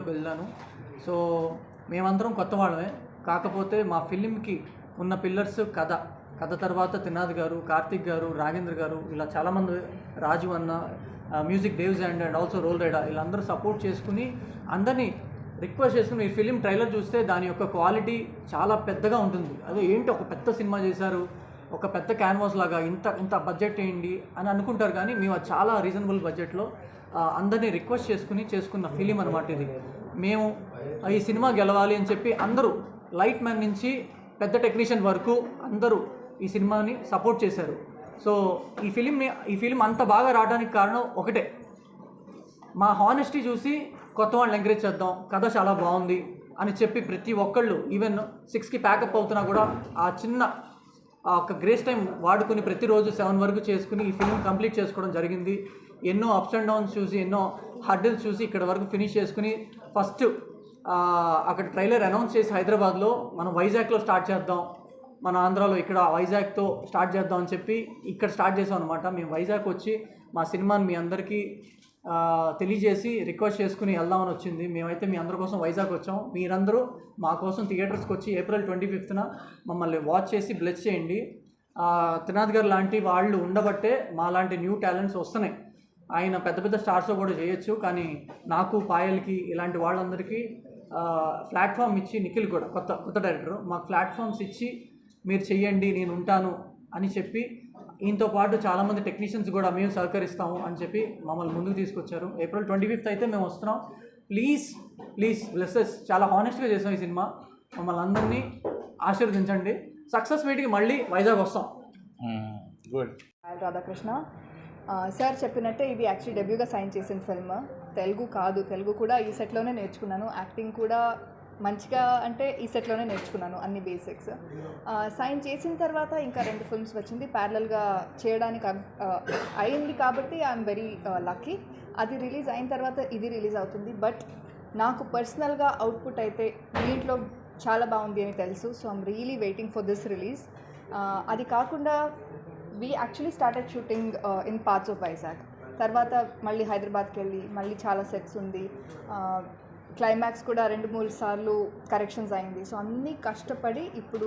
వెళ్ళాను. సో మేమందరం కొత్త వాళ్ళమే. కాకపోతే మా ఫిలింకి ఉన్న పిల్లర్స్ కథ తర్వాత త్రినాథ్ గారు, కార్తిక్ గారు, రాఘేంద్ర గారు ఇలా చాలామంది, రాజు అన్న, మ్యూజిక్ డేవ్స్ అండ్ ఆల్సో రోల్ రైడా వీళ్ళందరూ సపోర్ట్ చేసుకుని అందరినీ రిక్వెస్ట్ చేసుకుని ఈ ఫిలిం ట్రైలర్ చూస్తే దాని యొక్క క్వాలిటీ చాలా పెద్దగా ఉంటుంది. అదే ఏంటి ఒక పెద్ద సినిమా చేశారు, ఒక పెద్ద క్యాన్వాస్ లాగా ఇంత బడ్జెట్ ఏంటి అని అనుకుంటారు. కానీ మేము చాలా రీజనబుల్ బడ్జెట్లో అందరినీ రిక్వెస్ట్ చేసుకున్న ఫిలిం అనమాట ఇది. మేము ఈ సినిమా గెలవాలి అని చెప్పి అందరూ లైట్ మ్యాన్ నుంచి పెద్ద టెక్నీషియన్ వరకు అందరూ ఈ సినిమాని సపోర్ట్ చేశారు. సో ఈ ఫిలిం అంత బాగా రావడానికి కారణం ఒకటే, మా హానెస్టీ చూసి కొత్త వాళ్ళని ఎంకరేజ్ చేద్దాం, కథ చాలా బాగుంది అని చెప్పి ప్రతి ఒక్కళ్ళు ఈవెన్ 6కి ప్యాకప్ అవుతున్నా కూడా ఆ చిన్న ఒక గ్రేస్ టైం వాడుకుని ప్రతిరోజు 7 వరకు చేసుకుని ఈ ఫిలిం కంప్లీట్ చేసుకోవడం జరిగింది. ఎన్నో అప్స్ అండ్ డౌన్స్ చూసి, ఎన్నో హర్డిల్స్ చూసి ఇక్కడ వరకు ఫినిష్ చేసుకుని ఫస్ట్ అక్కడ ట్రైలర్ అనౌన్స్ చేసి హైదరాబాద్లో మనం వైజాగ్లో స్టార్ట్ చేద్దాం, మన ఆంధ్రాలో ఇక్కడ వైజాగ్తో స్టార్ట్ చేద్దాం అని చెప్పి ఇక్కడ స్టార్ట్ చేసాం అనమాట. మేము వైజాగ్ వచ్చి మా సినిమాని మీ అందరికీ తెలియజేసి రిక్వెస్ట్ చేసుకుని వెళ్దామని వచ్చింది. మేమైతే మీ అందరి కోసం వైజాగ్ వచ్చాం. మీరందరూ మా కోసం థియేటర్స్కి వచ్చి ఏప్రిల్ 25న మమ్మల్ని వాచ్ చేసి బ్లెస్ చేయండి. త్రినాథ్ గారు లాంటి వాళ్ళు ఉండబట్టే మా లాంటి న్యూ టాలెంట్స్ వస్తున్నాయి. ఆయన పెద్ద స్టార్స్ కూడా చేయొచ్చు, కానీ నాకు, పాయల్కి ఇలాంటి వాళ్ళందరికీ ప్లాట్ఫామ్ ఇచ్చి, నిఖిల్ కూడా కొత్త డైరెక్టర్, మాకు ప్లాట్ఫామ్స్ ఇచ్చి మీరు చెయ్యండి నేను ఉంటాను అని చెప్పి, ఈయనతో పాటు చాలామంది టెక్నీషియన్స్ కూడా మేము సహకరిస్తాము అని చెప్పి మమ్మల్ని ముందుకు తీసుకొచ్చారు. ఏప్రిల్ 25th అయితే మేము వస్తున్నాం. Please blesses. చాలా హానెస్ట్గా చేసాం ఈ సినిమా. మమ్మల్ని అందరినీ ఆశీర్వదించండి. సక్సెస్ మీట్కి మళ్ళీ వైజాగ్ వస్తాం. గుడ్. రాధాకృష్ణ సార్ చెప్పినట్టే ఇది యాక్చువల్లీ డెబ్యూగా సైన్ చేసిన ఫిల్మ్. తెలుగు కూడా ఈ సెట్లోనే నేర్చుకున్నాను. యాక్టింగ్ కూడా మంచిగా అంటే ఈ సెట్లోనే నేర్చుకున్నాను అన్ని బేసిక్స్. సైన్ చేసిన తర్వాత ఇంకా 2 ఫిల్మ్స్ వచ్చింది, ప్యారలల్గా చేయడానికి అయింది. కాబట్టి ఐఎమ్ వెరీ లక్కీ. అది రిలీజ్ అయిన తర్వాత ఇది రిలీజ్ అవుతుంది. బట్ నాకు పర్సనల్గా అవుట్పుట్ అయితే దీంట్లో చాలా బాగుంది అని తెలుసు. So I'm really waiting for this release. అది కాకుండా we actually started shooting in parts of Vizag. తర్వాత మళ్ళీ హైదరాబాద్కి వెళ్ళి మళ్ళీ చాలా సెట్స్ ఉంది. క్లైమాక్స్ కూడా 2-3 సార్లు కరెక్షన్స్ అయింది. సో అన్నీ కష్టపడి ఇప్పుడు